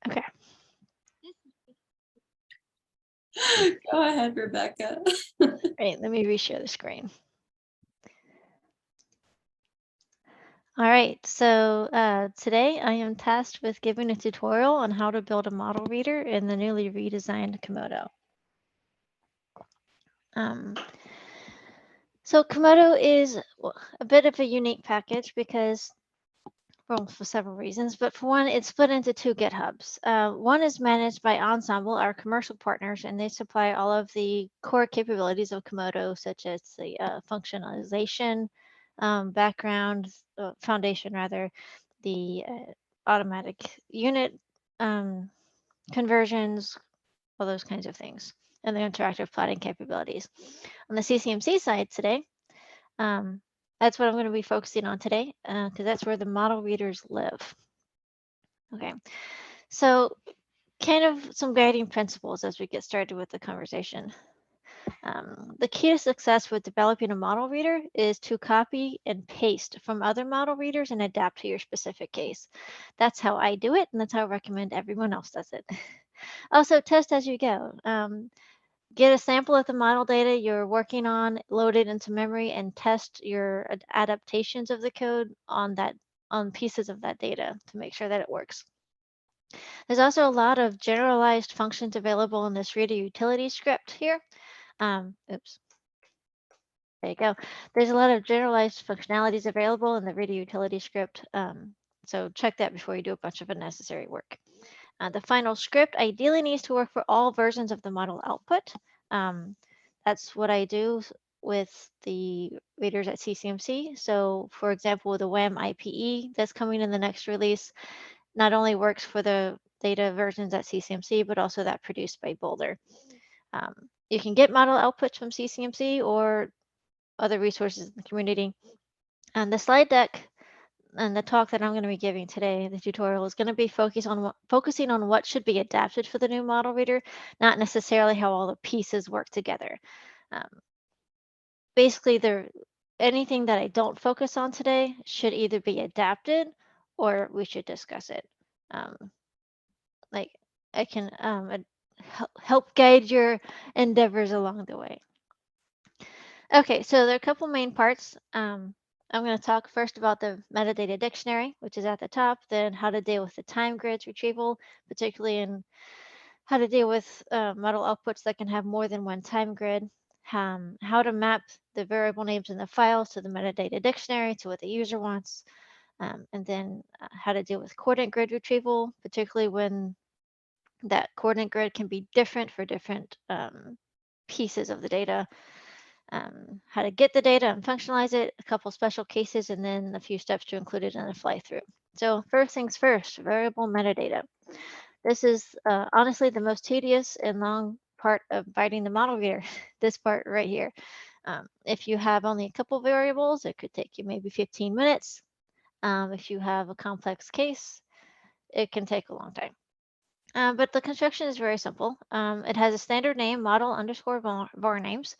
Okay. Go ahead, Rebecca. Great. Let me reshare the screen. All right, so today I am tasked with giving a tutorial on how to build a model reader in the newly redesigned Kamodo. So Kamodo is a bit of a unique package because, well, for several reasons, but for one, it's split into two GitHubs. One is managed by Ensemble, our commercial partners, and they supply all of the core capabilities of Kamodo, such as the functionalization, background, foundation rather, the automatic unit conversions, all those kinds of things, and the interactive plotting capabilities. On the CCMC side today, that's what I'm going to be focusing on today, because that's where the model readers live. Okay, so kind of some guiding principles as we get started with the conversation. The key to success with developing a model reader is to copy and paste from other model readers and adapt to your specific case. That's how I do it, and that's how I recommend everyone else does it. Also, test as you go. Get a sample of the model data you're working on, load it into memory, and test your adaptations of the code on pieces of that data to make sure that it works. There's also a lot of generalized functions available in this reader utility script here. Oops. There you go. There's a lot of generalized functionalities available in the reader utility script. So check that before you do a bunch of unnecessary work. The final script ideally needs to work for all versions of the model output. That's what I do with the readers at CCMC. So for example, the WAM IPE that's coming in the next release not only works for the data versions at CCMC, but also that produced by Boulder. You can get model outputs from CCMC or other resources in the community. And the slide deck and the talk that I'm going to be giving today, the tutorial, is going to be focusing on what should be adapted for the new model reader, not necessarily how all the pieces work together. Basically, anything that I don't focus on today should either be adapted or we should discuss it. Like I can help guide your endeavors along the way. Okay, so there are a couple main parts. I'm going to talk first about the metadata dictionary, which is at the top, then how to deal with the time grids retrieval, particularly in how to deal with model outputs that can have more than one time grid, how to map the variable names in the files to the metadata dictionary to what the user wants, and then how to deal with coordinate grid retrieval, particularly when that coordinate grid can be different for different pieces of the data. How to get the data and functionalize it, a couple special cases, and then a few steps to include it in a fly through. So first things first, variable metadata. This is honestly the most tedious and long part of writing the model reader, this part right here. If you have only a couple variables, it could take you maybe 15 minutes. If you have a complex case, it can take a long time. But the construction is very simple. It has a standard name, model underscore var names.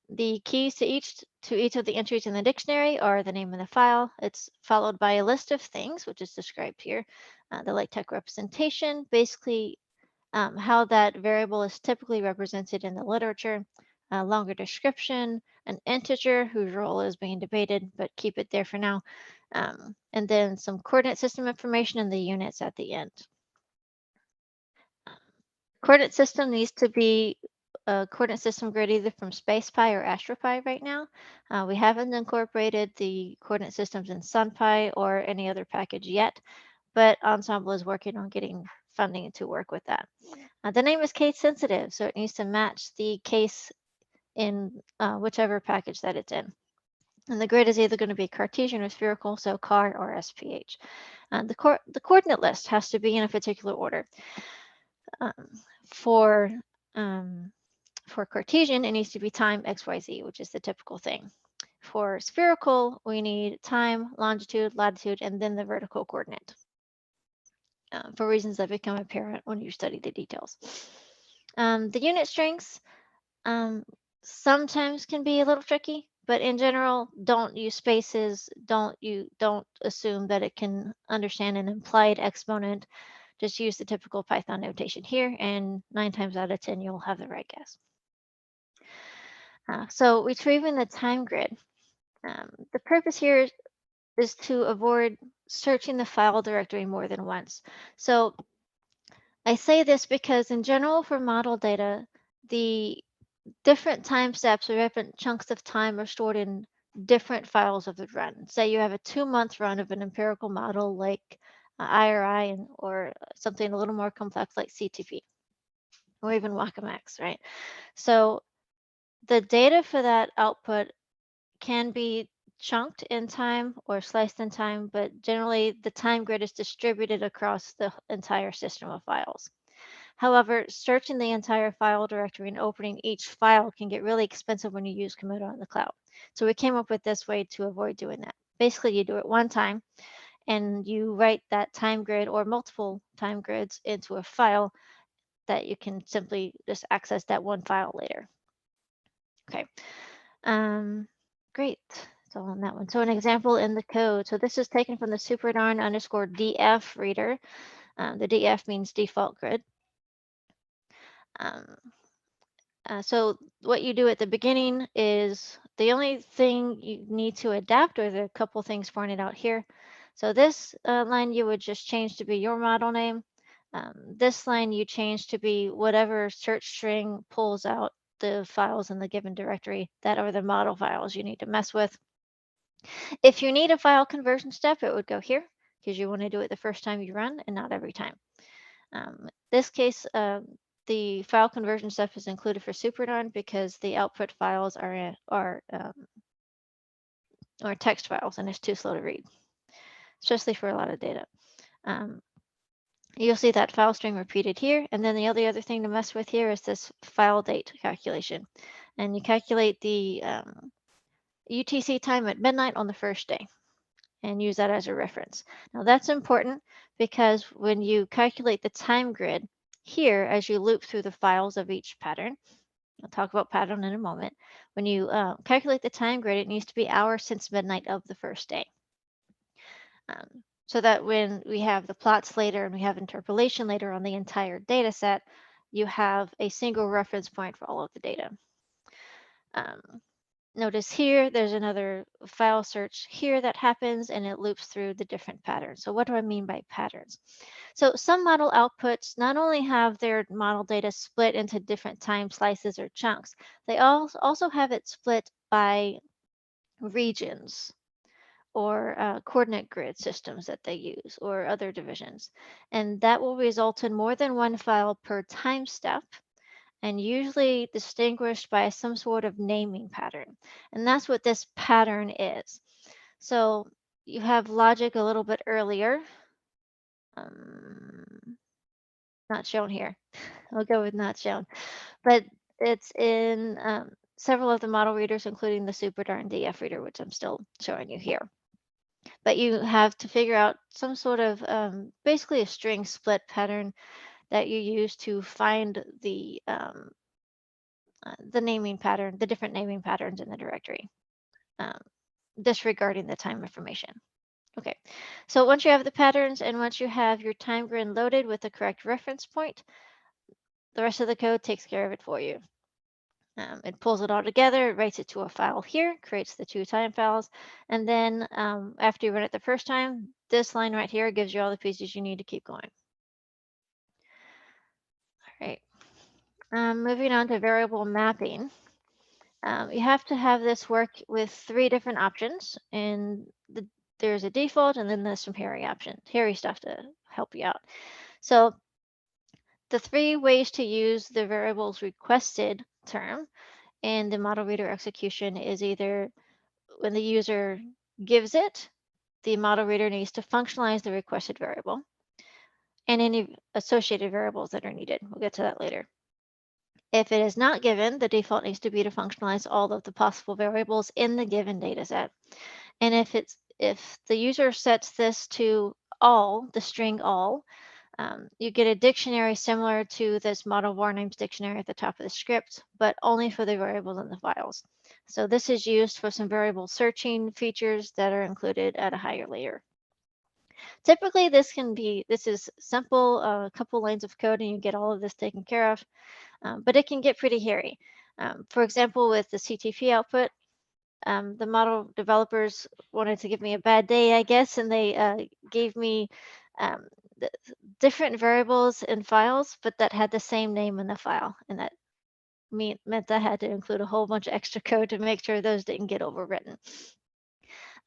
The keys to each of the entries in the dictionary are the name of the file. It's followed by a list of things, which is described here. The LaTeX representation, basically how that variable is typically represented in the literature, a longer description, an integer whose role is being debated, but keep it there for now, and then some coordinate system information and the units at the end. Coordinate system needs to be a coordinate system grid either from SpacePy or AstroPy right now. We haven't incorporated the coordinate systems in SunPy or any other package yet, but Ensemble is working on getting funding to work with that. The name is case sensitive, so it needs to match the case in whichever package that it's in. And the grid is either going to be Cartesian or spherical, so CAR or SPH. The coordinate list has to be in a particular order. For Cartesian, it needs to be time XYZ, which is the typical thing. For spherical, we need time, longitude, latitude, and then the vertical coordinate, for reasons that become apparent when you study the details. The unit strings sometimes can be a little tricky, but in general, don't use spaces. Don't assume that it can understand an implied exponent. Just use the typical Python notation here, and 9 times out of 10, you'll have the right guess. So retrieving the time grid. The purpose here is to avoid searching the file directory more than once. So I say this because in general for model data, the different time steps or different chunks of time are stored in different files of the run. Say you have a 2-month run of an empirical model like IRI or something a little more complex like CTP or even WACAMAX, right? So the data for that output can be chunked in time or sliced in time, but generally the time grid is distributed across the entire system of files. However, searching the entire file directory and opening each file can get really expensive when you use Kamodo on the cloud. So we came up with this way to avoid doing that. Basically, you do it one time and you write that time grid or multiple time grids into a file that you can simply just access that one file later. Okay, great. So on that one. So an example in the code. So this is taken from the superdarn underscore DF reader. The DF means default grid. Um, so what you do at the beginning is the only thing you need to adapt are the couple things pointed out here. So this line you would just change to be your model name. This line you change to be whatever search string pulls out the files in the given directory that are the model files you need to mess with. If you need a file conversion step, it would go here because you want to do it the first time you run and not every time. This case, the file conversion step is included for SuperDarn because the output files are text files and it's too slow to read, especially for a lot of data. You'll see that file string repeated here. And then the only other thing to mess with here is this file date calculation. And you calculate the UTC time at midnight on the first day and use that as a reference. Now that's important because when you calculate the time grid here, as you loop through the files of each pattern, I'll talk about pattern in a moment. When you calculate the time grid, it needs to be hours since midnight of the first day. So that when we have the plots later and we have interpolation later on the entire data set, you have a single reference point for all of the data. Notice here, there's another file search here that happens and it loops through the different patterns. So what do I mean by patterns? So some model outputs not only have their model data split into different time slices or chunks, they also have it split by regions or coordinate grid systems that they use or other divisions. And that will result in more than one file per time step and usually distinguished by some sort of naming pattern. And that's what this pattern is. So you have logic a little bit earlier. Not shown here. I'll go with not shown. But it's in several of the model readers, including the SuperDarn DF reader, which I'm still showing you here. But you have to figure out some sort of basically a string split pattern that you use to find the naming pattern, the different naming patterns in the directory, disregarding the time information. Okay, so once you have the patterns and once you have your time grid loaded with the correct reference point, the rest of the code takes care of it for you. It pulls it all together, it writes it to a file here, creates the 2 time files, and then after you run it the first time, this line right here gives you all the pieces you need to keep going. All right, moving on to variable mapping. You have to have this work with 3 different options, and there's a default, and then there's some hairy stuff to help you out. So the 3 ways to use the variables requested term in the model reader execution is either when the user gives it, the model reader needs to functionalize the requested variable and any associated variables that are needed. We'll get to that later. If it is not given, the default needs to be to functionalize all of the possible variables in the given data set. And if the user sets this to all, the string all, you get a dictionary similar to this model var names dictionary at the top of the script, but only for the variables in the files. So this is used for some variable searching features that are included at a higher layer. Typically, this is simple, a couple lines of code, and you get all of this taken care of. But it can get pretty hairy. For example, with the CTP output, the model developers wanted to give me a bad day, I guess, and they gave me um, the different variables in files, but that had the same name in the file, and that meant I had to include a whole bunch of extra code to make sure those didn't get overwritten.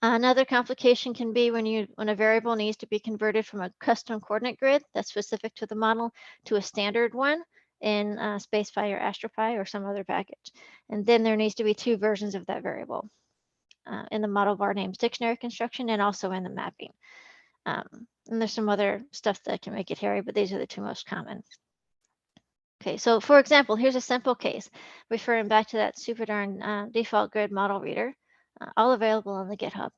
Another complication can be when a variable needs to be converted from a custom coordinate grid that's specific to the model to a standard one in SpacePy or AstroPy or some other package. And then there needs to be two versions of that variable in the model var names dictionary construction and also in the mapping. And there's some other stuff that can make it hairy, but these are the two most common. Okay, so for example, here's a simple case referring back to that super darn default grid model reader, all available on the GitHub.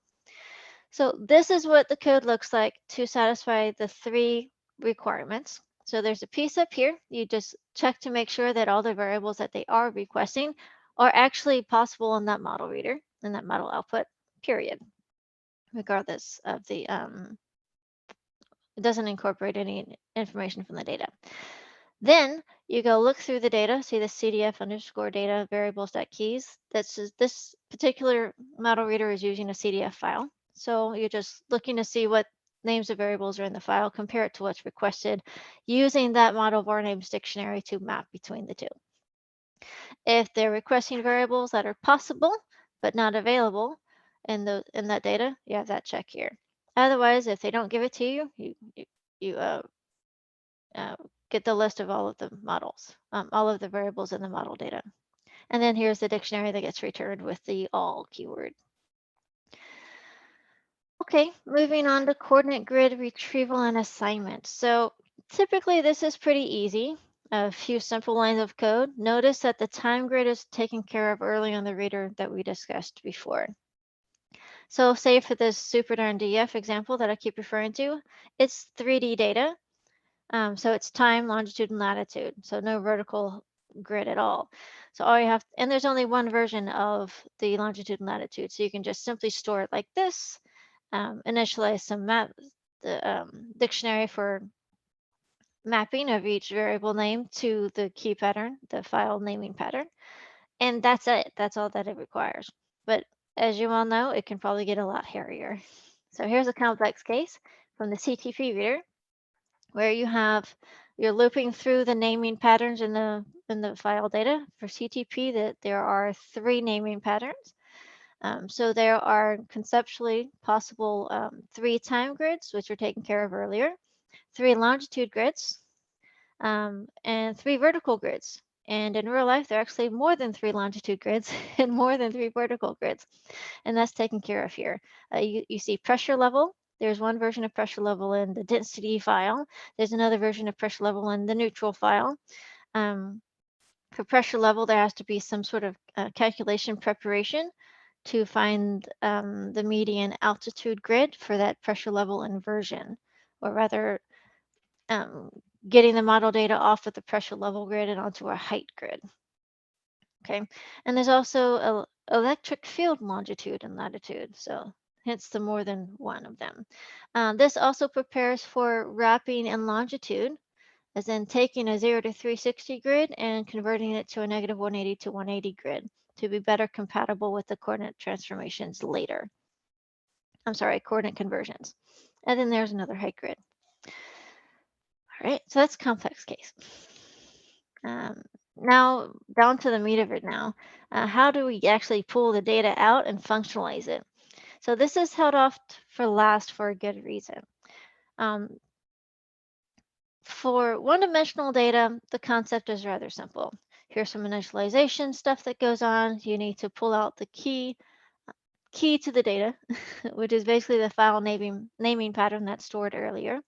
So this is what the code looks like to satisfy the three requirements. So there's a piece up here. You just check to make sure that all the variables that they are requesting are actually possible in that model reader, in that model output, period, regardless of the, it doesn't incorporate any information from the data. Then you go look through the data, see the CDF underscore data variables.keys. This particular model reader is using a CDF file. So you're just looking to see what names of variables are in the file, compare it to what's requested, using that model var names dictionary to map between the two. If they're requesting variables that are possible but not available in that data, you have that check here. Otherwise, if they don't give it to you, you uh, get the list of all of the models, all of the variables in the model data. And then here's the dictionary that gets returned with the all keyword. Okay, moving on to coordinate grid retrieval and assignment. So typically this is pretty easy. A few simple lines of code. Notice that the time grid is taken care of early on the reader that we discussed before. So say for this super darn DF example that I keep referring to, it's 3D data. So it's time, longitude, and latitude. So no vertical grid at all. So all you have, and there's only one version of the longitude and latitude. So you can just simply store it like this, initialize some the dictionary for mapping of each variable name to the key pattern, the file naming pattern. And that's it. That's all that it requires. But as you all know, it can probably get a lot hairier. So here's a complex case from the CTP reader where you're looping through the naming patterns in the file data. For CTP, that there are 3 naming patterns. So there are conceptually possible 3 time grids, which were taken care of earlier, 3 longitude grids, and 3 vertical grids. And in real life, there are actually more than 3 longitude grids and more than 3 vertical grids. And that's taken care of here. You see pressure level. There's one version of pressure level in the density file. There's another version of pressure level in the neutral file. For pressure level, there has to be some sort of calculation preparation to find the median altitude grid for that pressure level inversion, or rather getting the model data off of the pressure level grid and onto a height grid. Okay, and there's also electric field longitude and latitude, so hence the more than one of them. This also prepares for wrapping in longitude, as in taking a 0 to 360 grid and converting it to a negative 180 to 180 grid to be better compatible with the coordinate transformations later. I'm sorry, coordinate conversions. And then there's another height grid. All right, so that's complex case. Now down to the meat of it now. How do we actually pull the data out and functionalize it? So this is held off for last for a good reason. For one-dimensional data, the concept is rather simple. Here's some initialization stuff that goes on. You need to pull out the key to the data, which is basically the file naming pattern that's stored earlier.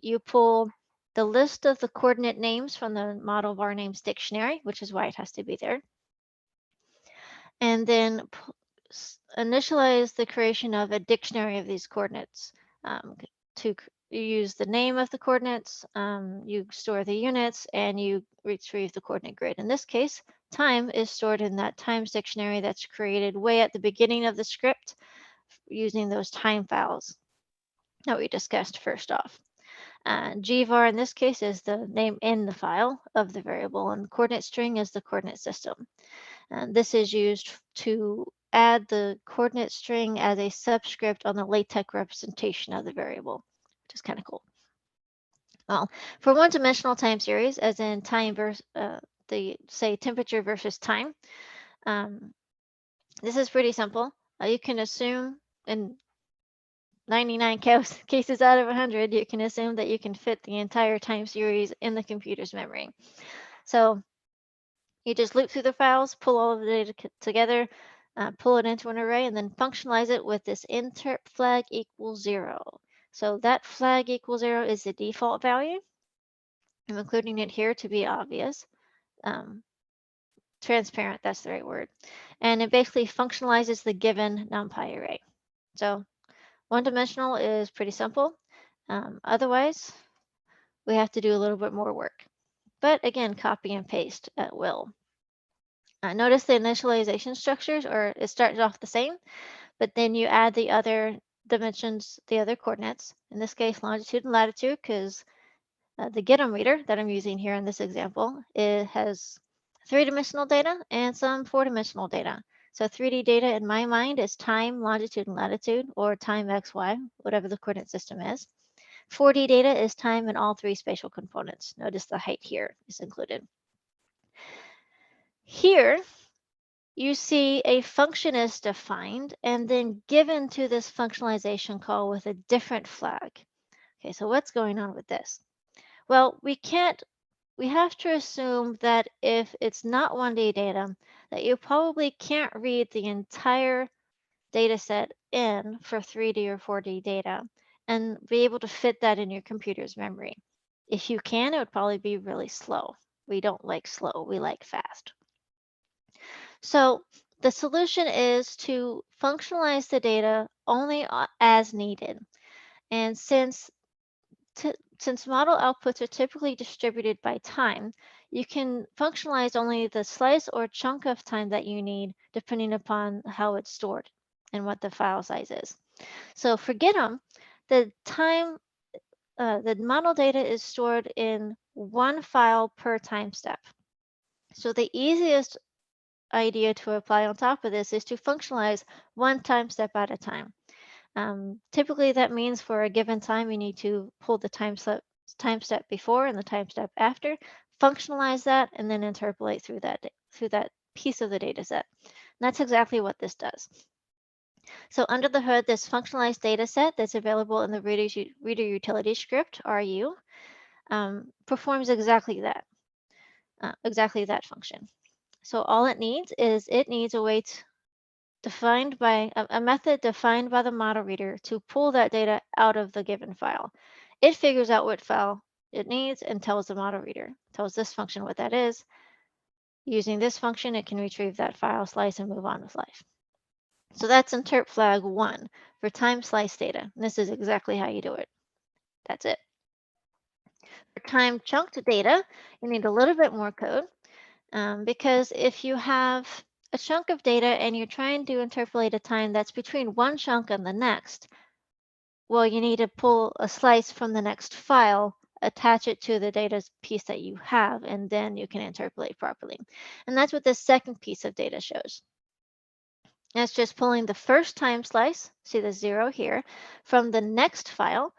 You pull the list of the coordinate names from the model var names dictionary, which is why it has to be there. And then initialize the creation of a dictionary of these coordinates. To use the name of the coordinates, you store the units, and you retrieve the coordinate grid. In this case, time is stored in that times dictionary that's created way at the beginning of the script using those time files. that we discussed first off. gvar in this case is the name in the file of the variable, and the coordinate string is the coordinate system. And this is used to add the coordinate string as a subscript on the LaTeX representation of the variable, which is kind of cool. Well, for one-dimensional time series, as in time versus the say temperature versus time, um, this is pretty simple. You can assume in 99 cases out of 100, you can assume that you can fit the entire time series in the computer's memory. So you just loop through the files, pull all of the data together, pull it into an array, and then functionalize it with this interp flag equals 0. So that flag equals 0 is the default value. I'm including it here to be obvious. Transparent, that's the right word. And it basically functionalizes the given NumPy array. So one-dimensional is pretty simple. Otherwise, we have to do a little bit more work. But again, copy and paste at will. Notice the initialization structures, or it starts off the same, but then you add the other dimensions, the other coordinates, in this case longitude and latitude, because the GetM reader that I'm using here in this example, it has three-dimensional data and some four-dimensional data. So 3D data in my mind is time, longitude, and latitude, or time x, y, whatever the coordinate system is. 4D data is time and all three spatial components. Notice the height here is included. Here, you see a function is defined and then given to this functionalization call with a different flag. Okay, so what's going on with this? Well, we have to assume that if it's not 1D data, that you probably can't read the entire data set in for 3D or 4D data and be able to fit that in your computer's memory. If you can, it would probably be really slow. We don't like slow, we like fast. So the solution is to functionalize the data only as needed. And since model outputs are typically distributed by time, you can functionalize only the slice or chunk of time that you need depending upon how it's stored and what the file size is. So for GitHub, the model data is stored in one file per time step. So the easiest idea to apply on top of this is to functionalize one time step at a time. Typically, that means for a given time, you need to pull the time step before and the time step after, functionalize that, and then interpolate through that piece of the data set. And that's exactly what this does. So under the hood, this functionalized data set that's available in the reader utility script, RU, performs exactly that function. So all it needs is a way defined by a method defined by the model reader to pull that data out of the given file. It figures out what file it needs and tells the model reader, tells this function what that is. Using this function, it can retrieve that file slice and move on with life. So that's interp flag 1 for time slice data. And this is exactly how you do it. That's it. For time chunked data, you need a little bit more code. Because if you have a chunk of data and you're trying to interpolate a time that's between one chunk and the next, well, you need to pull a slice from the next file, attach it to the data piece that you have, and then you can interpolate properly. And that's what this second piece of data shows. And it's just pulling the first time slice, see the 0 here, from the next file,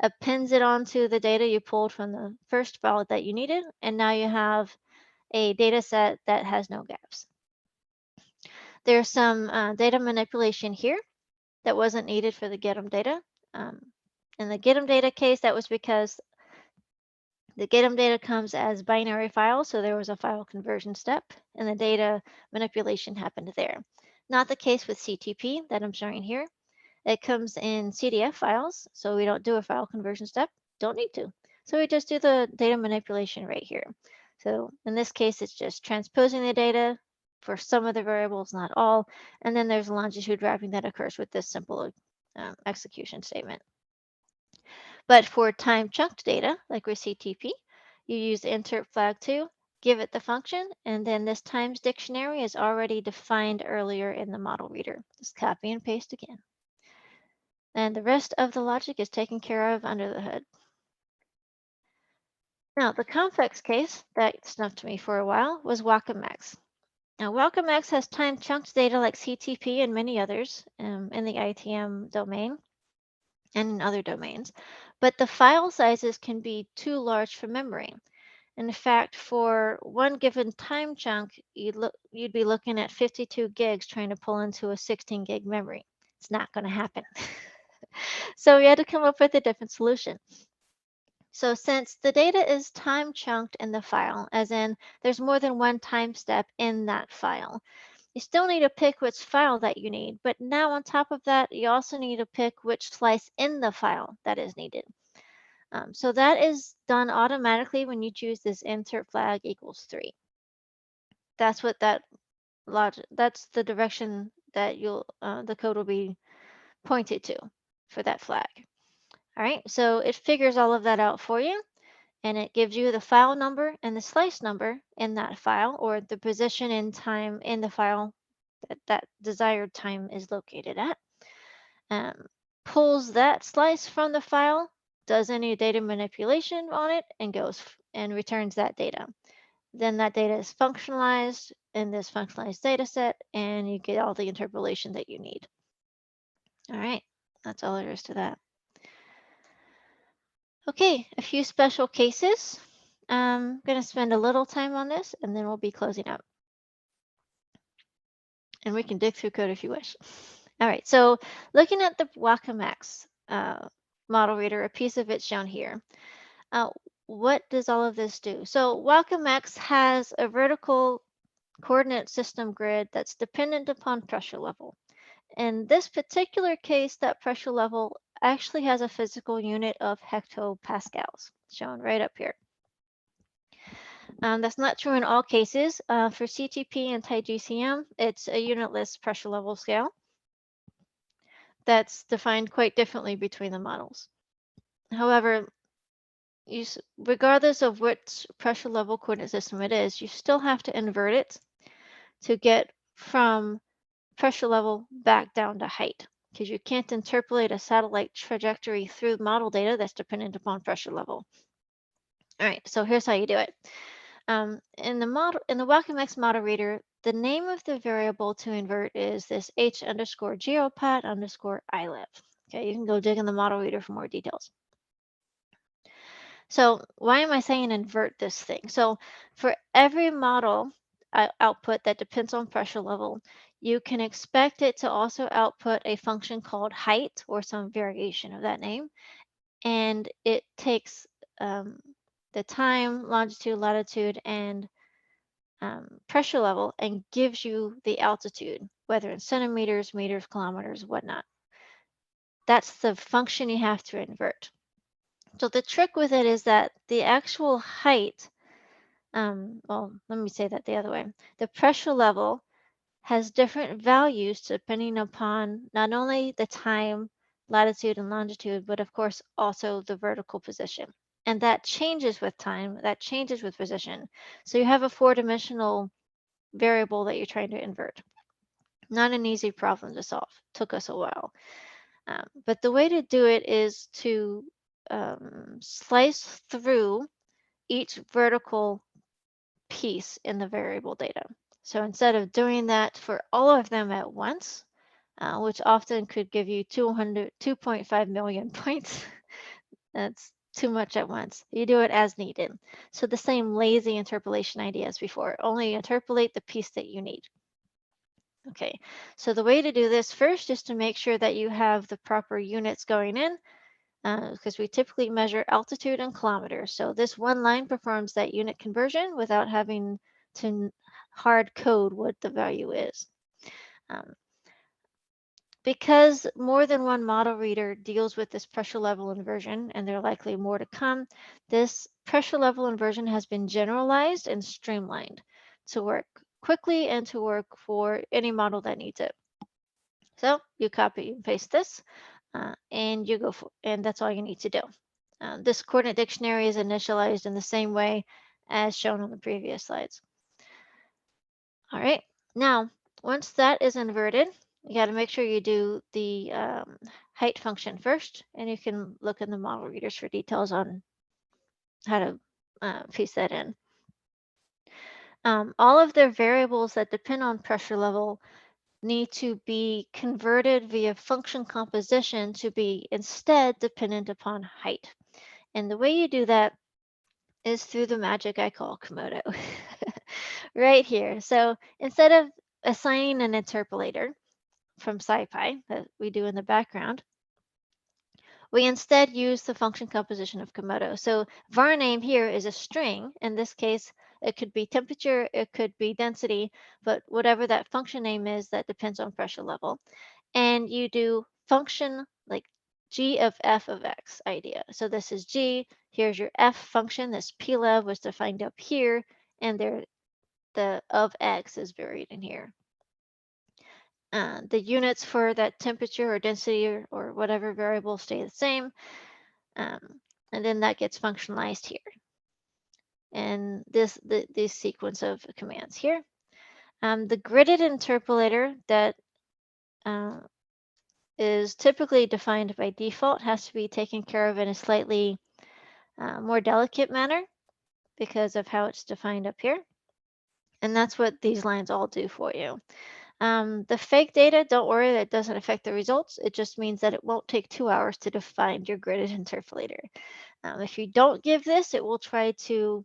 appends it onto the data you pulled from the first file that you needed, and now you have a data set that has no gaps. There's some data manipulation here that wasn't needed for the GetM data. In the GetM data case, that was because the GetM data comes as binary files, so there was a file conversion step, and the data manipulation happened there. Not the case with CTP that I'm showing here. It comes in CDF files, so we don't do a file conversion step, don't need to. So we just do the data manipulation right here. So in this case, it's just transposing the data for some of the variables, not all, and then there's longitude wrapping that occurs with this simple execution statement. But for time chunked data, like with CTP, you use the interp flag 2, give it the function, and then this times dictionary is already defined earlier in the model reader. Just copy and paste again. And the rest of the logic is taken care of under the hood. Now, the complex case that snuffed me for a while was WACOMX. Now, WACOMX has time chunked data like CTP and many others in the ITM domain and in other domains, but the file sizes can be too large for memory. In fact, for one given time chunk, you'd be looking at 52 gigs trying to pull into a 16 gig memory. It's not going to happen. So we had to come up with a different solution. So since the data is time chunked in the file, as in there's more than one time step in that file, you still need to pick which file that you need. But now on top of that, you also need to pick which slice in the file that is needed. So that is done automatically when you choose this insert flag equals 3. That's what that logic, that's the direction that the code will be pointed to for that flag. All right, so it figures all of that out for you, and it gives you the file number and the slice number in that file, or the position in time in the file that that desired time is located at. Um, Pulls that slice from the file, does any data manipulation on it, and and returns that data. Then that data is functionalized in this functionalized data set, and you get all the interpolation that you need. All right, that's all there is to that. Okay, a few special cases. I'm going to spend a little time on this, and then we'll be closing up. And we can dig through code if you wish. All right, so looking at the WACOMX model reader, a piece of it shown here. Uh, what does all of this do? So WACOMX has a vertical coordinate system grid that's dependent upon pressure level. In this particular case, that pressure level actually has a physical unit of hectopascals, shown right up here. That's not true in all cases. For CTP and TiGCM, it's a unitless pressure level scale that's defined quite differently between the models. However, regardless of which pressure level coordinate system it is, you still have to invert it to get from pressure level back down to height, because you can't interpolate a satellite trajectory through model data that's dependent upon pressure level. All right, so here's how you do it. In the WACOMX model reader, the name of the variable to invert is this h underscore geopat underscore ilib. Okay, you can go dig in the model reader for more details. So why am I saying invert this thing? So for every model output that depends on pressure level, you can expect it to also output a function called height or some variation of that name. And it takes the time, longitude, latitude, and pressure level and gives you the altitude, whether in centimeters, meters, kilometers, whatnot. That's the function you have to invert. So the trick with it is that the actual height, well, let me say that the other way. The pressure level has different values depending upon not only the time, latitude, and longitude, but of course also the vertical position. And that changes with time, that changes with position. So you have a four-dimensional variable that you're trying to invert. Not an easy problem to solve. Took us a while. But the way to do it is to slice through each vertical piece in the variable data. So instead of doing that for all of them at once, which often could give you 2.5 million points, that's too much at once. You do it as needed. So the same lazy interpolation idea as before, only interpolate the piece that you need. Okay, so the way to do this first is to make sure that you have the proper units going in, because we typically measure altitude in kilometers. So this one line performs that unit conversion without having to hard code what the value is. Um, because more than one model reader deals with this pressure level inversion, and there are likely more to come, this pressure level inversion has been generalized and streamlined to work quickly and to work for any model that needs it. So you copy and paste this, and you go for, and that's all you need to do. This coordinate dictionary is initialized in the same way as shown on the previous slides. All right, now once that is inverted, you got to make sure you do the height function first, and you can look in the model readers for details on how to piece that in. All of their variables that depend on pressure level need to be converted via function composition to be instead dependent upon height. And the way you do that is through the magic I call Komodo right here. So instead of assigning an interpolator from SciPy that we do in the background, we instead use the function composition of Komodo. So var name here is a string. In this case, it could be temperature, it could be density, but whatever that function name is, that depends on pressure level. And you do function like g of f of x idea. So this is g, here's your f function, this plev was defined up here, and there the of x is buried in here. The units for that temperature or density or whatever variable stay the same. And then that gets functionalized here. And this sequence of commands here. The gridded interpolator that is typically defined by default has to be taken care of in a slightly more delicate manner because of how it's defined up here. And that's what these lines all do for you. The fake data, don't worry, that doesn't affect the results. It just means that it won't take 2 hours to define your gridded interpolator. If you don't give this, it will try to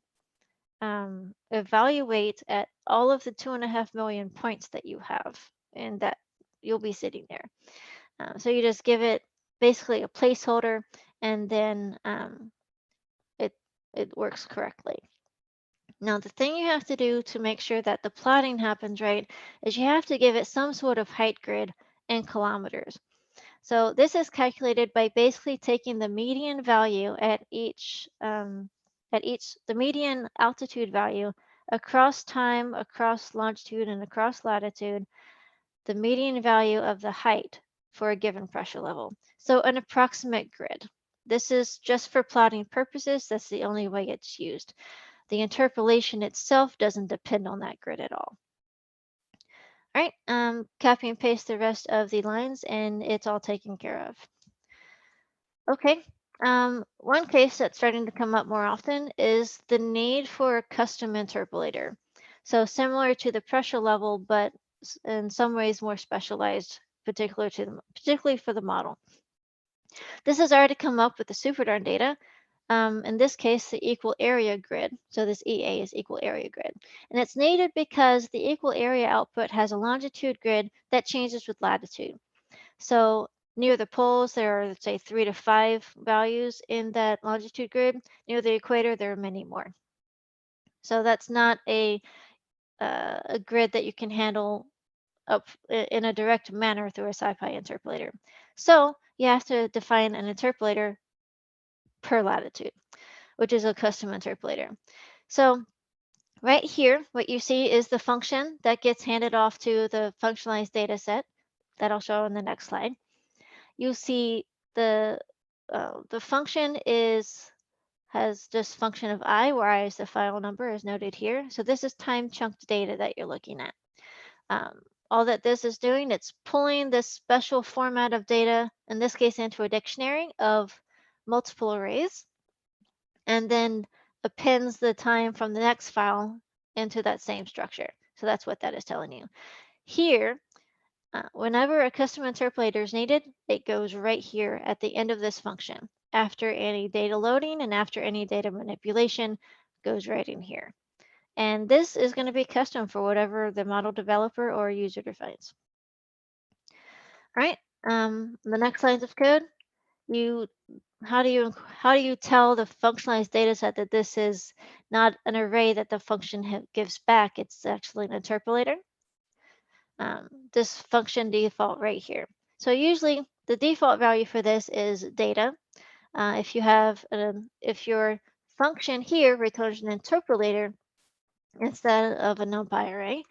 evaluate at all of the 2.5 million points that you have, and that you'll be sitting there. So you just give it basically a placeholder, and then it works correctly. Now, the thing you have to do to make sure that the plotting happens right is you have to give it some sort of height grid in kilometers. So this is calculated by basically taking the median value at the median altitude value across time, across longitude, and across latitude, the median value of the height for a given pressure level. So an approximate grid. This is just for plotting purposes. That's the only way it's used. The interpolation itself doesn't depend on that grid at all. All right, copy and paste the rest of the lines and it's all taken care of. Okay, one case that's starting to come up more often is the need for a custom interpolator. So similar to the pressure level, but in some ways more specialized, particularly for the model. This has already come up with the SuperDarn data. In this case, the equal area grid. So this EA is equal area grid. And it's needed because the equal area output has a longitude grid that changes with latitude. So near the poles, there are, let's say, 3 to 5 values in that longitude grid. Near the equator, there are many more. So that's not a grid that you can handle up in a direct manner through a SciPy interpolator. So you have to define an interpolator per latitude, which is a custom interpolator. So right here, what you see is the function that gets handed off to the functionalized data set that I'll show on the next slide. You'll see the function has just function of I, where I is the file number as noted here. So this is time chunked data that you're looking at. All that this is doing, it's pulling this special format of data, in this case into a dictionary of multiple arrays, and then appends the time from the next file into that same structure. So that's what that is telling you. Here, whenever a custom interpolator is needed, it goes right here at the end of this function. After any data loading and after any data manipulation, goes right in here. And this is going to be custom for whatever the model developer or user defines. All right, the next lines of code, how do you tell the functionalized data set that this is not an array that the function gives back? It's actually an interpolator. This function default right here. So usually the default value for this is data. If your function here returns an interpolator instead of a numpy array,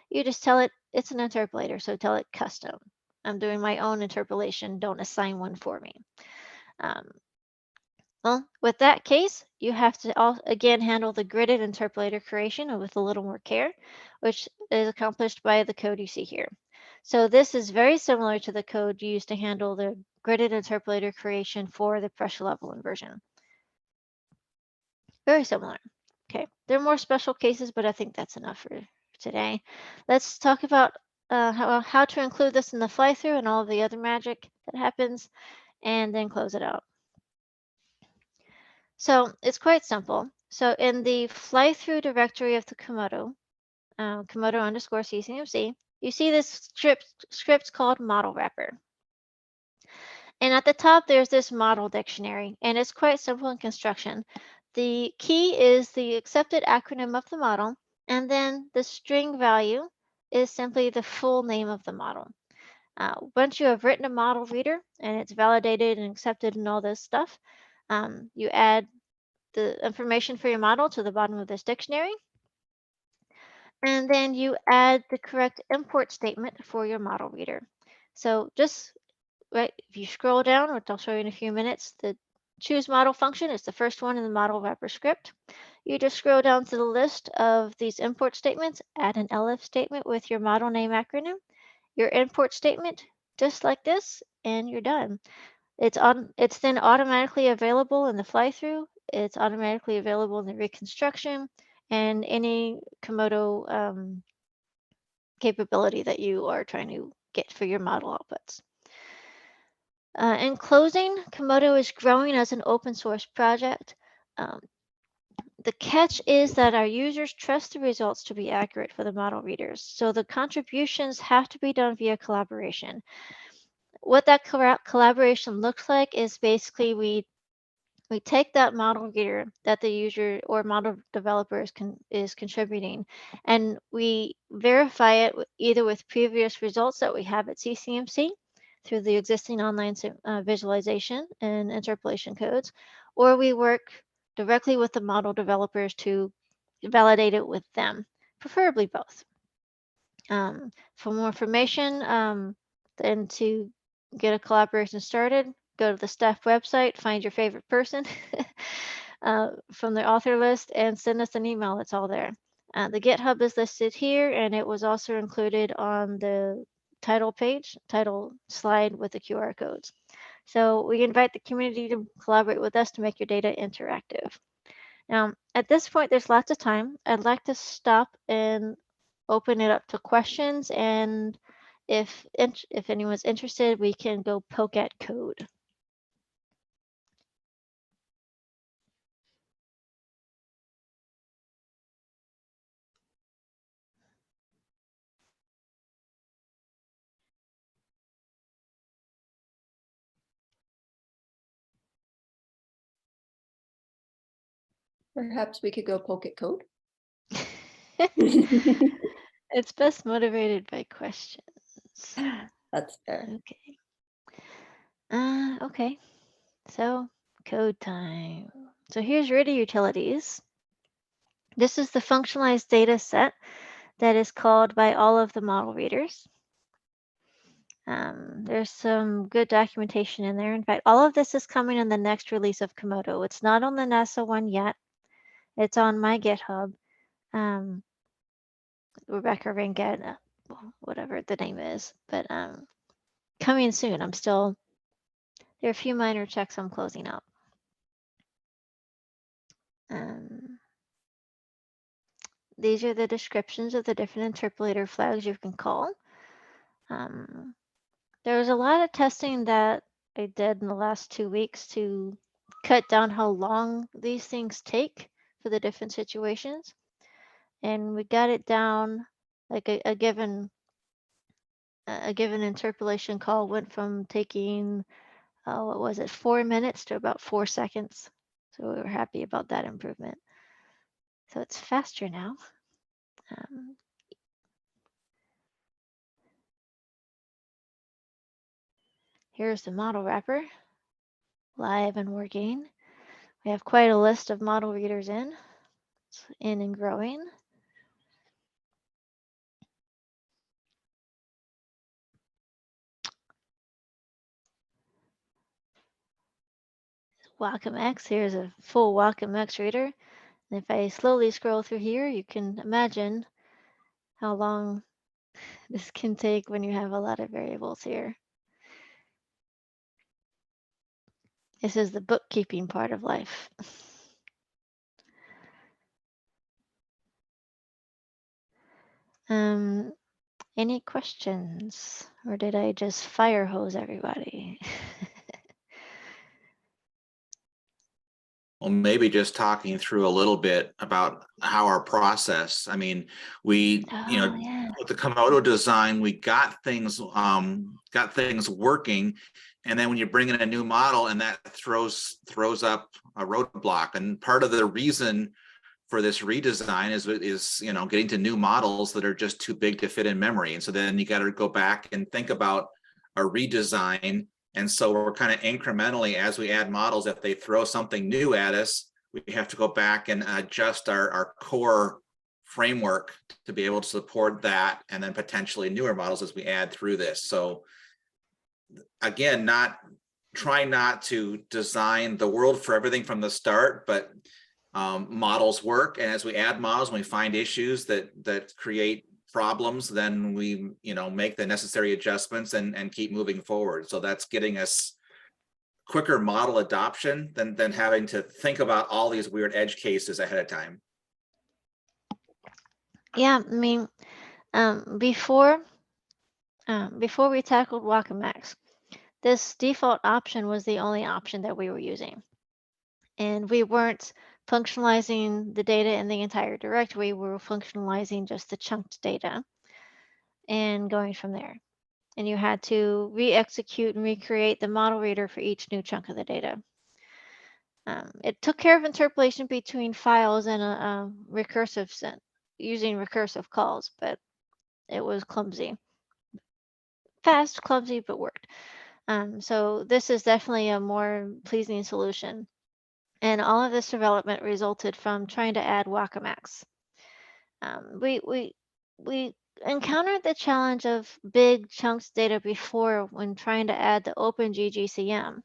you just tell it it's an interpolator. So tell it custom. I'm doing my own interpolation. Don't assign one for me. Well, with that case, you have to again handle the gridded interpolator creation with a little more care, which is accomplished by the code you see here. So this is very similar to the code used to handle the gridded interpolator creation for the pressure level inversion. Very similar. Okay, there are more special cases, but I think that's enough for today. Let's talk about how to include this in the fly-through and all of the other magic that happens, and then close it out. So it's quite simple. So in the fly-through directory of the Komodo, Komodo underscore CCMC, you see this script called model wrapper. And at the top, there's this model dictionary, and it's quite simple in construction. The key is the accepted acronym of the model, and then the string value is simply the full name of the model. Once you have written a model reader and it's validated and accepted and all this stuff, you add the information for your model to the bottom of this dictionary, and then you add the correct import statement for your model reader. So just right, if you scroll down, which I'll show you in a few minutes, the choose model function is the first one in the model wrapper script. You just scroll down to the list of these import statements, add an elif statement with your model name acronym, your import statement, just like this, and you're done. It's then automatically available in the fly-through. It's automatically available in the reconstruction and any Komodo capability that you are trying to get for your model outputs. In closing, Kamodo is growing as an open source project. Um, the catch is that our users trust the results to be accurate for the model readers, so the contributions have to be done via collaboration. What that collaboration looks like is basically we take that model reader that the user or model developer is contributing, and we verify it either with previous results that we have at CCMC through the existing online visualization and interpolation codes, or we work directly with the model developers to validate it with them, preferably both. For more information and to get a collaboration started, go to the staff website, find your favorite person from the author list, and send us an email. It's all there. The GitHub is listed here, and it was also included on the title slide with the QR codes. So we invite the community to collaborate with us to make your data interactive. Now, at this point, there's lots of time. I'd like to stop and open it up to questions, and if anyone's interested, we can go poke at code. Perhaps we could go poke at code. It's best motivated by questions. That's fair. Okay. Okay. So code time. So here's ready utilities. This is the functionalized data set that is called by all of the model readers. There's some good documentation in there. In fact, all of this is coming in the next release of Komodo. It's not on the NASA one yet. It's on my GitHub. Rebecca Ringett, whatever the name is, but coming soon. There are a few minor checks I'm closing out. These are the descriptions of the different interpolator flags you can call. There was a lot of testing that I did in the last 2 weeks to cut down how long these things take for the different situations. And we got it down like a given interpolation call went from taking, what was it, 4 minutes to about 4 seconds. So we were happy about that improvement. So it's faster now. Here's the model wrapper, live and working. We have quite a list of model readers in. It's in and growing. Wacom X, here's a full Wacom X reader. And if I slowly scroll through here, you can imagine how long This can take when you have a lot of variables here. This is the bookkeeping part of life. Um, any questions? Or did I just fire hose everybody? Well, maybe just talking through a little bit about how our process, I mean, we, Oh, yeah. with the Komodo design, we got things working. And then when you bring in a new model and that throws up a roadblock. And part of the reason for this redesign is getting to new models that are just too big to fit in memory. And so then you got to go back and think about a redesign. And so we're kind of incrementally, as we add models, if they throw something new at us, we have to go back and adjust our core framework to be able to support that, and then potentially newer models as we add through this. So again, try not to design the world for everything from the start, but models work. And as we add models, when we find issues that create problems, then we make the necessary adjustments and keep moving forward. So that's getting us quicker model adoption than having to think about all these weird edge cases ahead of time. Yeah, I mean, before we tackled Wacom, this default option was the only option that we were using. And we weren't functionalizing the data in the entire directory. We were functionalizing just the chunked data and going from there. And you had to re-execute and recreate the model reader for each new chunk of the data. It took care of interpolation between files and a recursive sent using recursive calls, but it was clumsy. Fast, clumsy, but worked. So this is definitely a more pleasing solution. And all of this development resulted from trying to add Wacom. We encountered the challenge of big chunks data before when trying to add the OpenGGCM.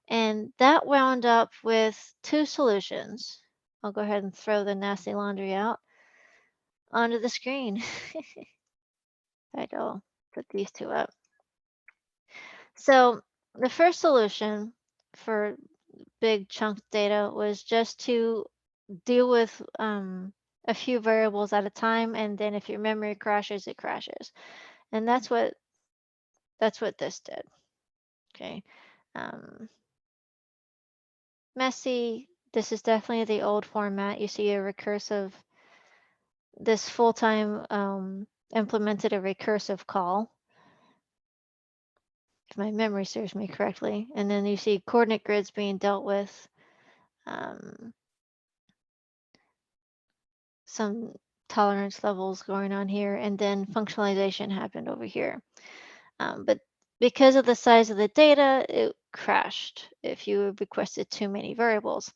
And that wound up with two solutions. I'll go ahead and throw the nasty laundry out onto the screen. I'll put these two up. So the first solution for big chunk data was just to deal with a few variables at a time, and then if your memory crashes, it crashes. And that's what this did. Okay. Um, messy. This is definitely the old format. You see a recursive, this full-time implemented a recursive call, if my memory serves me correctly. And then you see coordinate grids being dealt with. Some tolerance levels going on here, and then functionalization happened over here. But because of the size of the data, it crashed if you requested too many variables.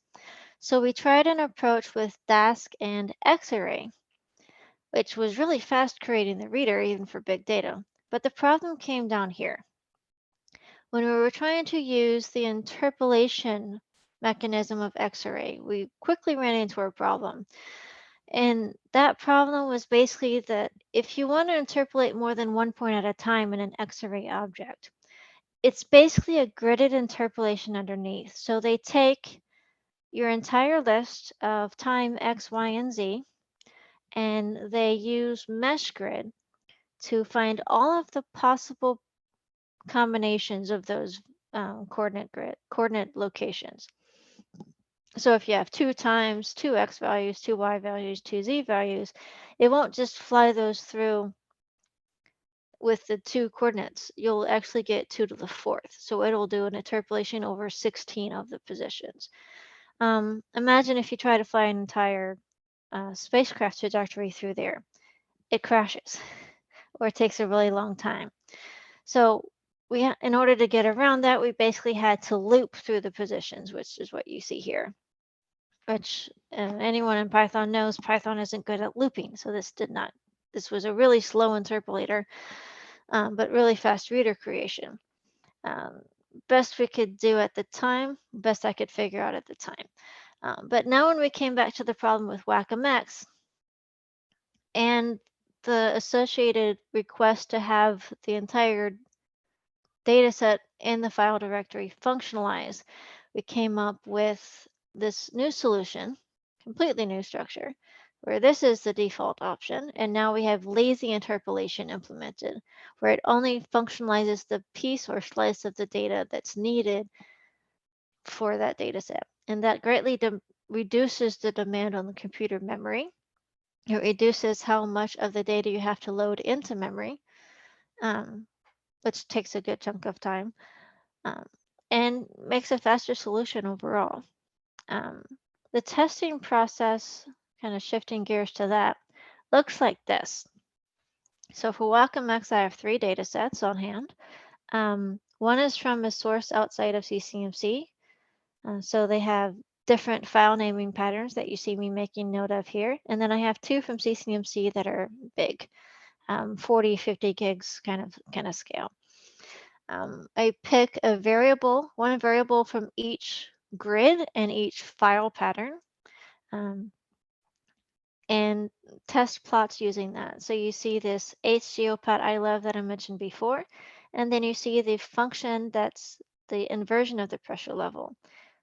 So we tried an approach with Dask and Xarray, which was really fast creating the reader even for big data. But the problem came down here. When we were trying to use the interpolation mechanism of Xarray, we quickly ran into a problem. And that problem was basically that if you want to interpolate more than one point at a time in an Xarray object, it's basically a gridded interpolation underneath. So they take your entire list of time X, Y, and Z, and they use mesh grid to find all of the possible combinations of those coordinate locations. So if you have 2 times, 2 X values, 2 Y values, 2 Z values, it won't just fly those through with the 2 coordinates. You'll actually get 2 to the 4th. So it'll do an interpolation over 16 of the positions. Imagine if you try to fly an entire spacecraft trajectory through there. It crashes or it takes a really long time. So in order to get around that, we basically had to loop through the positions, which is what you see here. Which anyone in Python knows Python isn't good at looping. So this was a really slow interpolator, but really fast reader creation. Best we could do at the time, best I could figure out at the time. But now when we came back to the problem with Wacom, and the associated request to have the entire data set in the file directory functionalize, we came up with this new solution, completely new structure, where this is the default option. And now we have lazy interpolation implemented, where it only functionalizes the piece or slice of the data that's needed for that data set. And that greatly reduces the demand on the computer memory. It reduces how much of the data you have to load into memory, which takes a good chunk of time, and makes a faster solution overall. The testing process, kind of shifting gears to that, looks like this. So for Wacom X, I have 3 data sets on hand. One is from a source outside of CCMC. So they have different file naming patterns that you see me making note of here. And then I have 2 from CCMC that are big, 40, 50 gigs kind of scale. I pick a variable, one variable from each grid and each file pattern, and test plots using that. So you see this HGeoPat ILEV that I mentioned before, and then you see the function that's the inversion of the pressure level.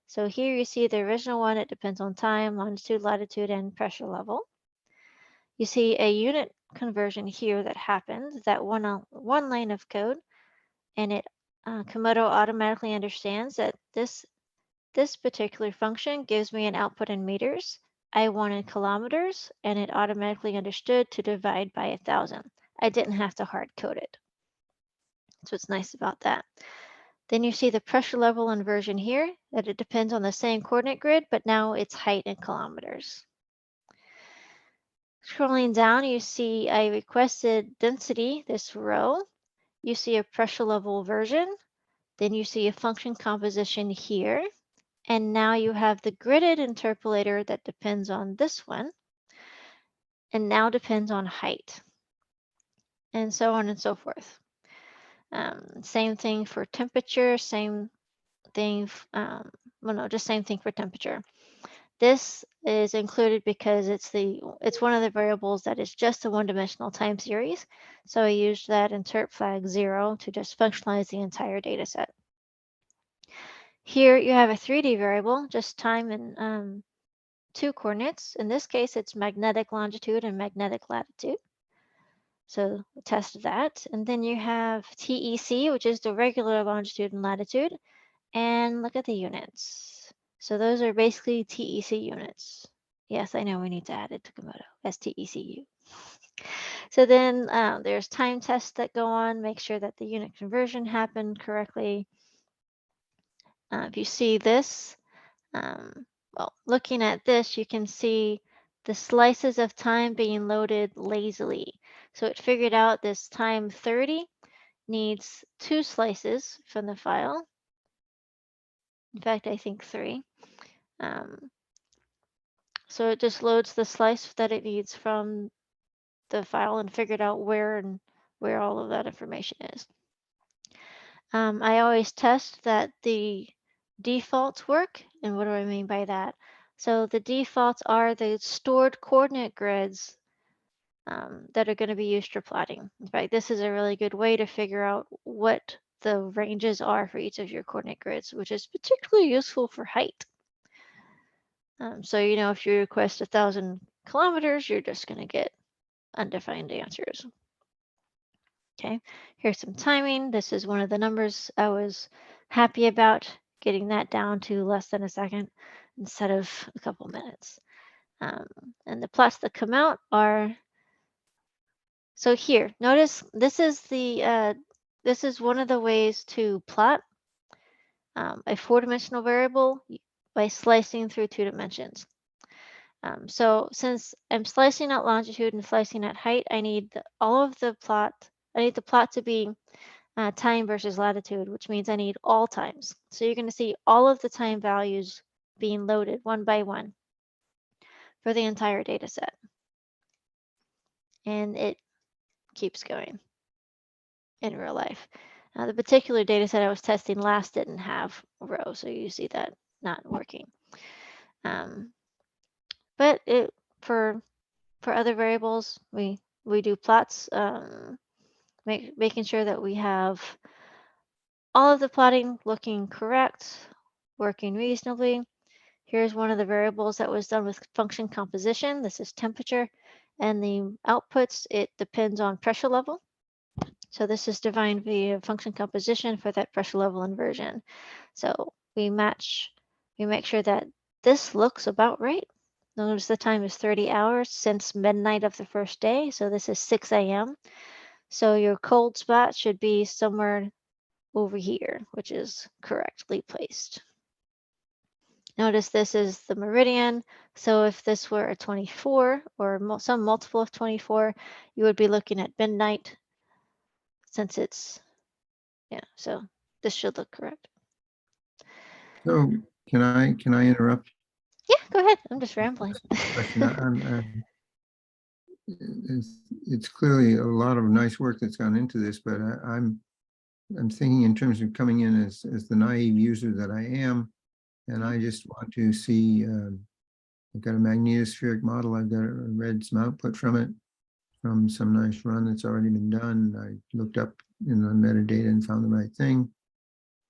So here you see the original one, it depends on time, longitude, latitude, and pressure level. You see a unit conversion here that happens, that one line of code, and it Kamodo automatically understands that this particular function gives me an output in meters. I wanted kilometers, and it automatically understood to divide by 1,000. I didn't have to hard code it. That's what's nice about that. Then you see the pressure level inversion here, that it depends on the same coordinate grid, but now it's height in kilometers. Scrolling down, you see I requested density, this row. You see a pressure level version. Then you see a function composition here. And now you have the gridded interpolator that depends on this one, and now depends on height, and so on and so forth. Same thing for temperature, same thing, well, no, just same thing for temperature. This is included because it's one of the variables that is just a one-dimensional time series. So I used that interp flag 0 to just functionalize the entire data set. Here you have a 3D variable, just time and 2 coordinates. In this case, it's magnetic longitude and magnetic latitude. So test that. And then you have TEC, which is the regular longitude and latitude. And look at the units. So those are basically TEC units. Yes, I know we need to add it to Kamodo as TECU. So then there's time tests that go on, make sure that the unit conversion happened correctly. If you see this, well, looking at this, you can see the slices of time being loaded lazily. So it figured out this time 30 needs 2 slices from the file. In fact, I think 3. So it just loads the slice that it needs from the file and figured out where all of that information is. I always test that the defaults work. And what do I mean by that? So the defaults are the stored coordinate grids that are going to be used for plotting. In fact, this is a really good way to figure out what the ranges are for each of your coordinate grids, which is particularly useful for height. So, you know, if you request 1,000 kilometers, you're just going to get undefined answers. Okay, here's some timing. This is one of the numbers I was happy about, getting that down to less than a second instead of a couple minutes. And the plots that come out are, so here, notice this is one of the ways to plot a 4-dimensional variable by slicing through 2 dimensions. So since I'm slicing out longitude and slicing at height, I need the plot to be time versus latitude, which means I need all times. So you're going to see all of the time values being loaded one by one for the entire data set. And it keeps going in real life. Now, the particular data set I was testing last didn't have a row, so you see that not working. But for other variables, we we do plots, making sure that we have all of the plotting looking correct, working reasonably. Here's one of the variables that was done with function composition. This is temperature, and the outputs, it depends on pressure level. So this is defined via function composition for that pressure level inversion. So we make sure that this looks about right. Notice the time is 30 hours since midnight of the first day. So this is 6 a.m. So your cold spot should be somewhere over here, which is correctly placed. Notice this is the meridian. So if this were a 24 or some multiple of 24, you would be looking at midnight, since it's, yeah, so this should look correct. So can I interrupt? Yeah, go ahead. I'm just rambling. Question. It's clearly a lot of nice work that's gone into this, but I'm thinking in terms of coming in as the naive user that I am, and I just want to see. I've got a magnetospheric model. I've read some output from it, from some nice run that's already been done. I looked up in the metadata and found the right thing.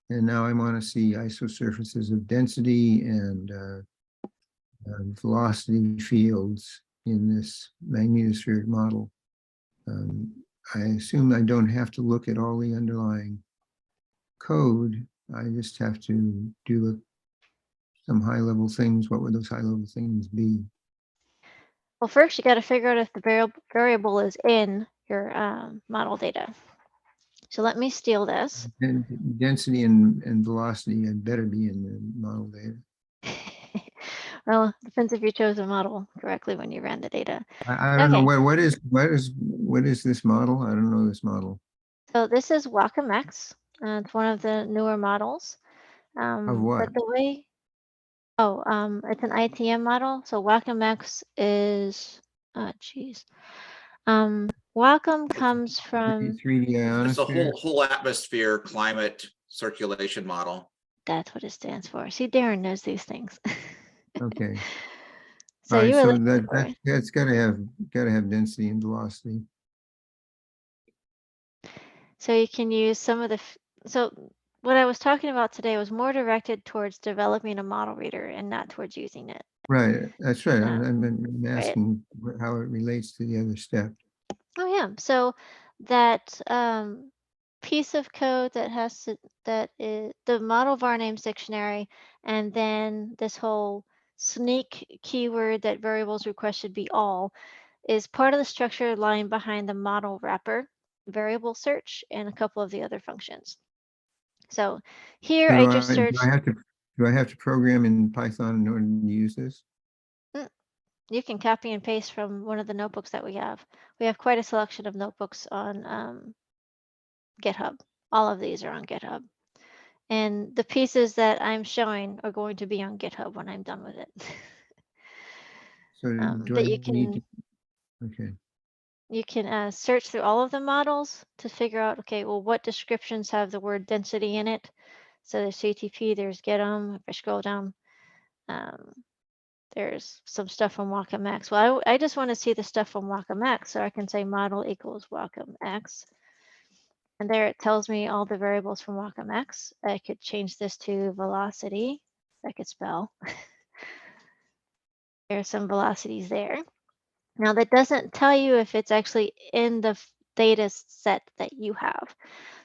And now I want to see isosurfaces of density and velocity fields in this magnetospheric model. I assume I don't have to look at all the underlying code. I just have to do some high-level things. What would those high-level things be? Well, first you got to figure out if the variable is in your model data. So let me steal this. And density and velocity had better be in the model data. Well, depends if you chose a model correctly when you ran the data. I don't Okay. know what is this model? I don't know this model. So this is WacomX. It's one of the newer models. Of what? But the way, it's an ITM model. So WacomX is, geez. Wacom comes from, 3D It's a ionosphere. whole atmosphere climate circulation model. that's what it stands for. See, Darren knows these things. Okay. So All right, you were so looking for, that's got to have density and velocity. so you can use some of the, so what I was talking about today was more directed towards developing a model reader and not towards using it. Right, that's right. I'm Right. asking how it relates to the other step. Oh yeah. So that piece of code that has to, that is the model var names dictionary, and then this whole sneak keyword that variables request should be all, is part of the structure lying behind the model wrapper, variable search, and a couple of the other functions. So here So I just searched. do I have to program in Python in order to use this? You can copy and paste from one of the notebooks that we have. We have quite a selection of notebooks on GitHub. All of these are on GitHub. And the pieces that I'm showing are going to be on GitHub when I'm done with it. So do That I you need can, to? Okay. you can search through all of the models to figure out, okay, well, what descriptions have the word density in it? So there's CTP, there's GetEm. If I scroll down, there's some stuff from WacomX. Well, I just want to see the stuff from WacomX, so I can say model equals WacomX. And there it tells me all the variables from WacomX. I could change this to velocity. I could spell. There's some velocities there. Now that doesn't tell you if it's actually in the data set that you have.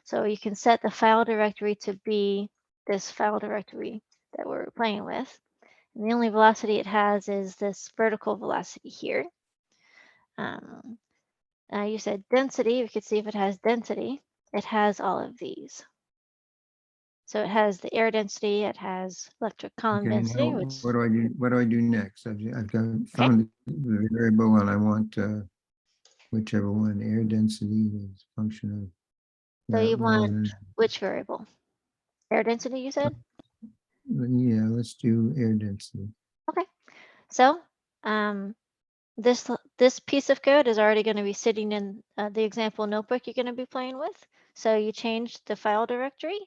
So you can set the file directory to be this file directory that we're playing with. And the only velocity it has is this vertical velocity here. You said density. We could see if it has density. It has all of these. So it has the air density. It has electric column Okay. density. Now, Which, what do I do? What do I do next? I've found the variable, and I want whichever one. Air density is a function of so that you want one. which variable? Air density, you said? Yeah, let's do air density. Okay. So this piece of code is already going to be sitting in the example notebook you're going to be playing with. So you change the file directory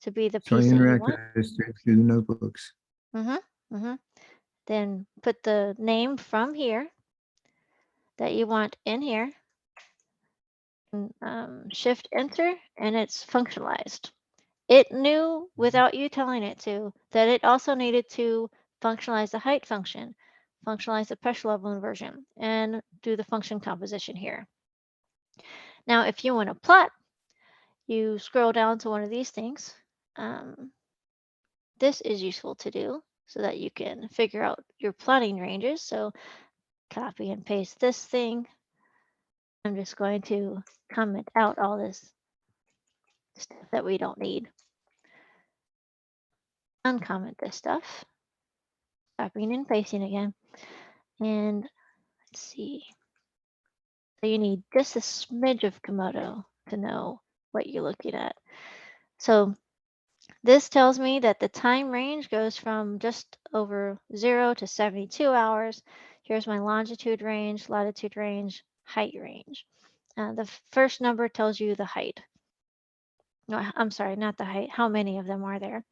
to be the So I piece that you interact with want. this through the notebooks. Then put the name from here that you want in here. Shift enter, and it's functionalized. It knew without you telling it to that it also needed to functionalize the height function, functionalize the pressure level inversion, and do the function composition here. Now, if you want to plot, you scroll down to one of these things. This is useful to do so that you can figure out your plotting ranges. So copy and paste this thing. I'm just going to comment out all this stuff that we don't need. Uncomment this stuff. Copying and pasting again. And let's see. So you need just a smidge of Kamodo to know what you're looking at. So this tells me that the time range goes from just over 0 to 72 hours. Here's my longitude range, latitude range, height range. The first number tells you the height. No, I'm sorry, not the height. How many of them are there?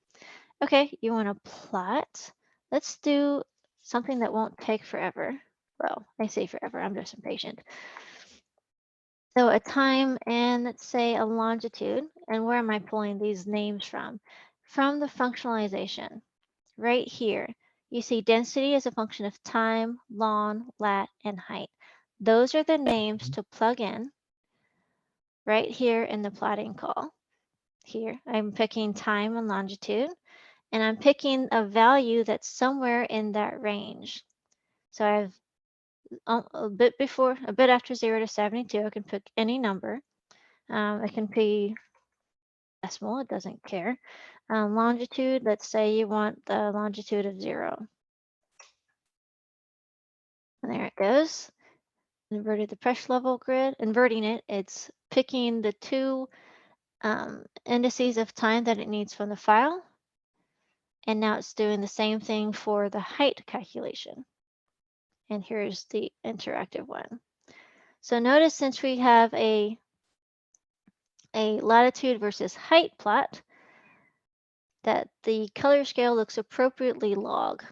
Okay, you want to plot. Let's do something that won't take forever. Well, I say forever, I'm just impatient. So a time and let's say a longitude. And where am I pulling these names from? From the functionalization. Right here, you see density is a function of time, long, lat, and height. Those are the names to plug in right here in the plotting call. Here, I'm picking time and longitude, and I'm picking a value that's somewhere in that range. So I have a bit after 0 to 72, I can pick any number. It can be decimal, it doesn't care. Longitude, let's say you want the longitude of 0. And there it goes. Inverted the pressure level grid. Inverting it, it's picking the two indices of time that it needs from the file. And now it's doing the same thing for the height calculation. And here's the interactive one. So notice since we have a latitude versus height plot, that the color scale looks appropriately log.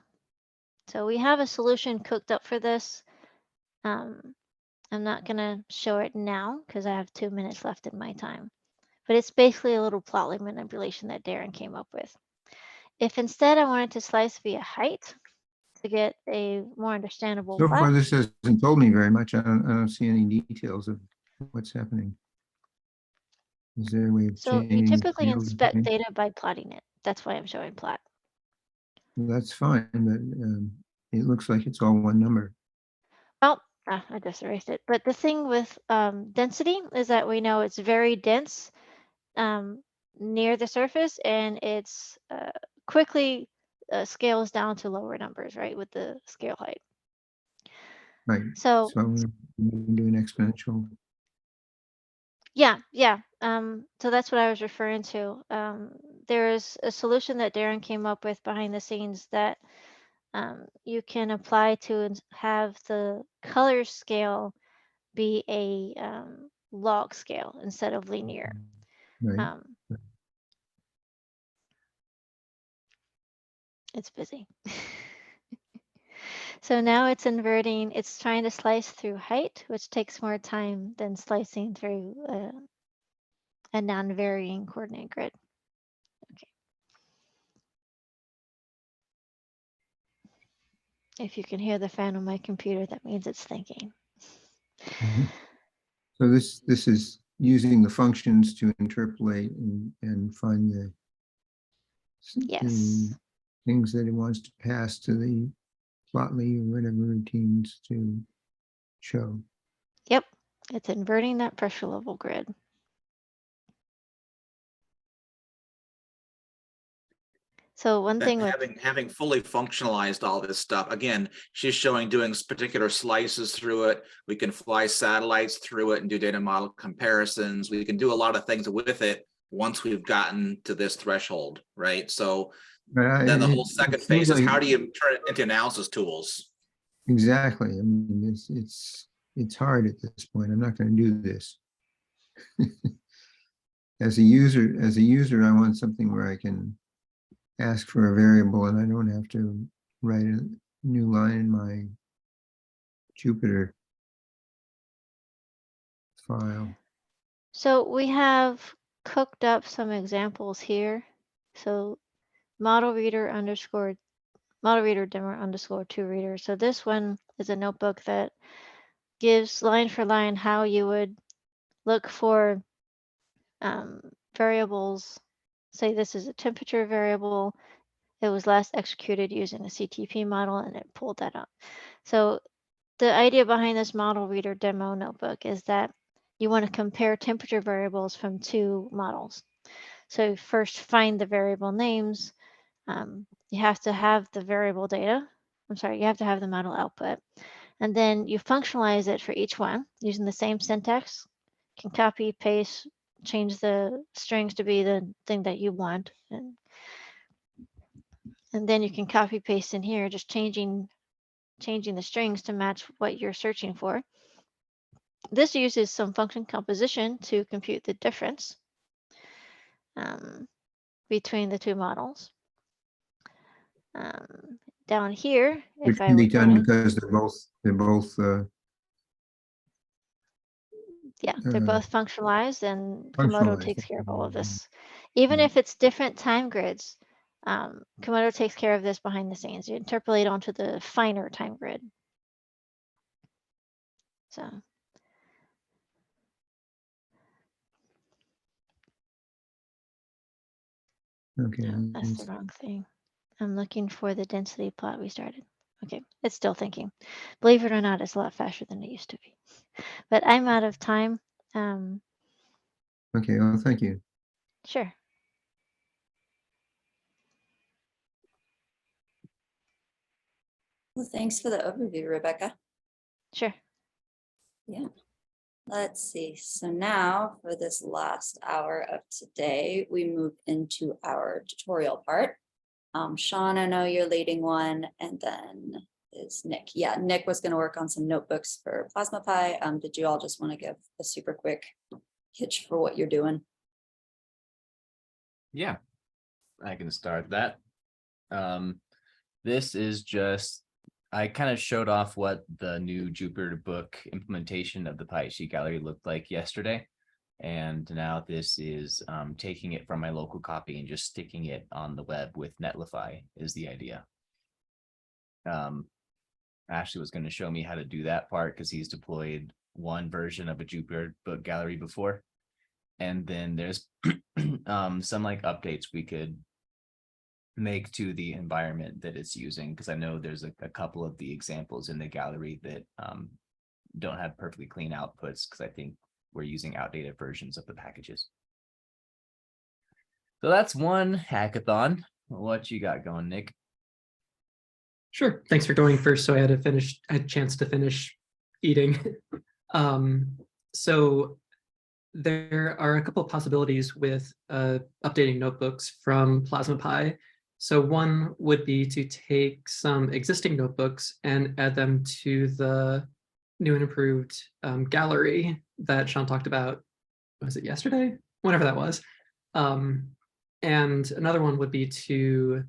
So we have a solution cooked up for this. I'm not going to show it now because I have 2 minutes left in my time. But it's basically a little plotting manipulation that Darren came up with. If instead I wanted to slice via height to get a more understandable So plot. far, this hasn't told me very much. I don't see any details of what's happening. Is there a way of So you changing the typically scale inspect design? data by plotting it. That's why I'm showing plot. That's fine, but it looks like it's all one number. Oh, I just erased it. But the thing with density is that we know it's very dense near the surface, and it's quickly scales down to lower numbers, right, with the scale height. Right. So So I'm going to do an exponential. yeah. So that's what I was referring to. There's a solution that Darren came up with behind the scenes that you can apply to have the color scale be a log scale instead of linear. Right. It's busy. So now it's inverting, it's trying to slice through height, which takes more time than slicing through a non-varying coordinate grid. Okay. If you can hear the fan on my computer, that means it's thinking. Mhm. So this is using the functions to interpolate and find the Yes. things that it wants to pass to the Plotly or whatever routines to show. Yep. It's inverting that pressure level grid. So one thing with having fully functionalized all this stuff, again, she's showing doing particular slices through it. We can fly satellites through it and do data model comparisons. We can do a lot of things with it once we've gotten to this threshold, right? So then the whole second phase is how do you turn it into analysis tools? Exactly. I mean, it's hard at this point. I'm not going to do this. As a user, I want something where I can ask for a variable and I don't have to write a new line in my Jupyter file. So we have cooked up some examples here. So model reader demo underscore two reader. So this one is a notebook that gives line for line how you would look for variables. Say this is a temperature variable. It was last executed using a CTP model and it pulled that up. So the idea behind this model reader demo notebook is that you want to compare temperature variables from two models. So first find the variable names. You have to have the variable data. I'm sorry, you have to have the model output. And then you functionalize it for each one using the same syntax. You can copy, paste, change the strings to be the thing that you want. And then you can copy paste in here, just changing the strings to match what you're searching for. This uses some function composition to compute the difference between the two models. Down here, Which if I can be were done going, because they're both yeah, they're both functionalized and Kamodo functionalized. takes care of all of this. Even Yeah. if it's different time grids, Kamodo takes care of this behind the scenes. You interpolate onto the finer time grid. So Okay. no, that's the wrong thing. I'm looking for the density plot we started. Okay, it's still thinking. Believe it or not, it's a lot faster than it used to be. But I'm out of time. Okay, well, thank you. Sure. Well, thanks for the overview, Rebecca. Sure. Yeah. Let's see. So now for this last hour of today, we move into our tutorial part. Sean, I know you're leading one, and then is Nick. Yeah, Nick was going to work on some notebooks for Plasma Pi. Did you all just want to give a super quick pitch for what you're doing? Yeah, I can start that. This is just, I kind of showed off what the new Jupyter book implementation of the PySheet gallery looked like yesterday. And now this is taking it from my local copy and just sticking it on the web with Netlify is the idea. Ashley was going to show me how to do that part because he's deployed one version of a Jupyter book gallery before. And then there's some like updates we could make to the environment that it's using, because I know there's a couple of the examples in the gallery that don't have perfectly clean outputs because I think we're using outdated versions of the packages. So that's one hackathon. What you got going, Nick? Sure. Thanks for going first. So I had a chance to finish eating. So there are a couple of possibilities with updating notebooks from Plasma Pi. So one would be to take some existing notebooks and add them to the new and improved gallery that Sean talked about. Was it yesterday? Whenever that was. And another one would be to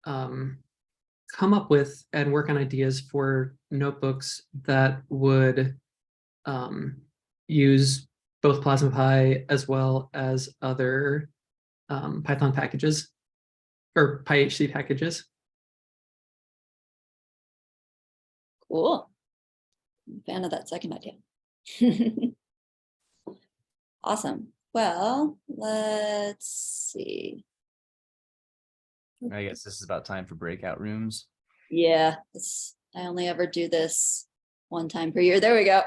come up with and work on ideas for notebooks that would use both Plasma Pi as well as other Python packages or PyHC packages. Cool. I'm a fan of that second idea. Awesome. Well, let's see. I guess this is about time for breakout rooms. Yeah, I only ever do this one time per year. There we go.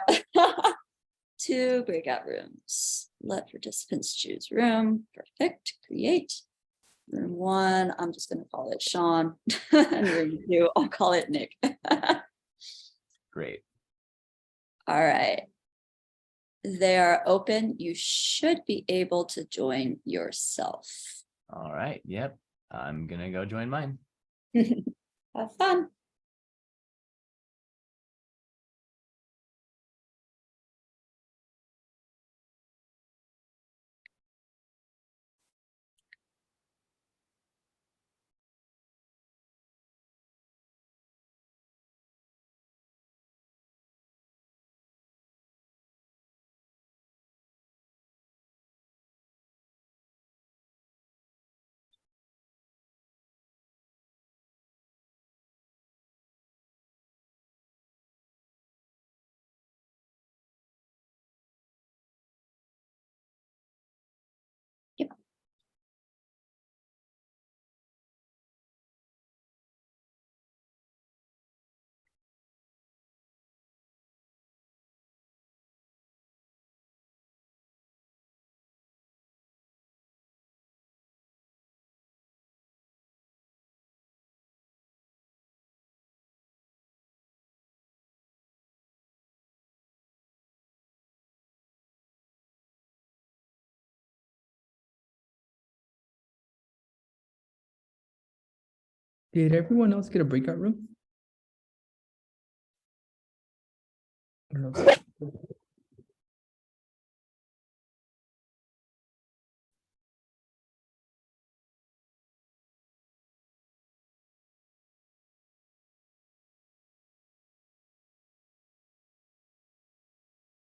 2 breakout rooms. Let participants choose room. Perfect. Create. Room 1, I'm just going to call it Sean. And room 2, I'll call it Nick. Great. All right. They are open. You should be able to join yourself. All right. Yep. I'm going to go join mine. Have fun. Did everyone else get a breakout room? I don't know.